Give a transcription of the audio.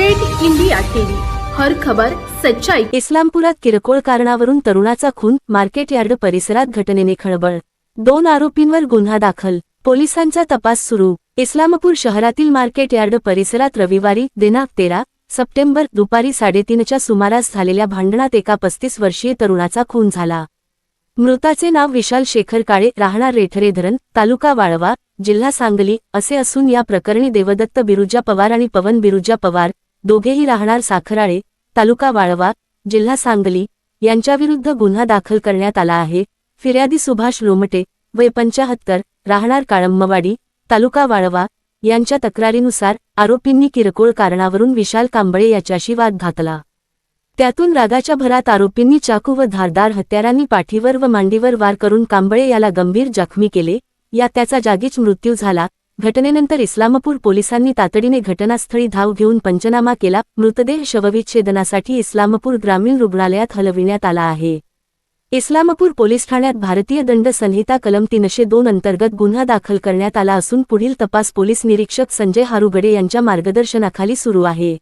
थेट India TV, हर खबर सच्चाई। इस्लामपुरात किरकोळ कारणावरून तरुणाचा खून, मार्केट यार्ड परिसरात घटनेने खळबळ, 2 आरोपींवर गुन्हा दाखल, पोलिसांचा तपास सुरू। इस्लामपूर शहरातील मार्केट यार्ड परिसरात रविवारी दिनांक 13 सप्टेंबर दुपारी 3:30च्या सुमारास झालेल्या भांडणात एका 35 वर्षीय तरुणाचा खून झाला। मृताचे नाव विशाल शेखर काळे, राहणार रेठरे धरण, तालुका वाळवा, जिल्हा सांगली असे असून या प्रकरणी देवदत्त बिरुजा पवार आणि पवन बिरुजा पवार, दोघेही राहणार साखराळे, तालुका वाळवा, जिल्हा सांगली यांच्याविरुद्ध गुन्हा दाखल करण्यात आला आहे। फिर्यादी सुभाष लोमटे, वय 75, राहणार काळंबवाडी, तालुका वाळवा यांच्या तक्रारीनुसार आरोपींनी किरकोळ कारणावरून विशाल कांबळे याच्याशी वाद घातला। त्यातून रागाच्या भरात आरोपींनी चाकू व धारदार हत्यारांनी पाठीवर व मांडीवर वार करून कांबळे याला गंभीर जखमी केले, यात त्याचा जागीच मृत्यू झाला। घटनेनंतर इस्लामपूर पोलिसांनी तातडीने घटनास्थळी धाव घेऊन पंचनामा केला। मृतदेह शवविच्छेदनासाठी इस्लामपूर ग्रामीण रुग्णालयात हलविण्यात आला आहे। इस्लामपूर पोलीस ठाण्यात भारतीय दंड संहिता कलम 302 अंतर्गत गुन्हा दाखल करण्यात आला असून पुढील तपास पोलीस निरीक्षक संजय हारुगडे यांच्या मार्गदर्शनाखाली सुरू आहे।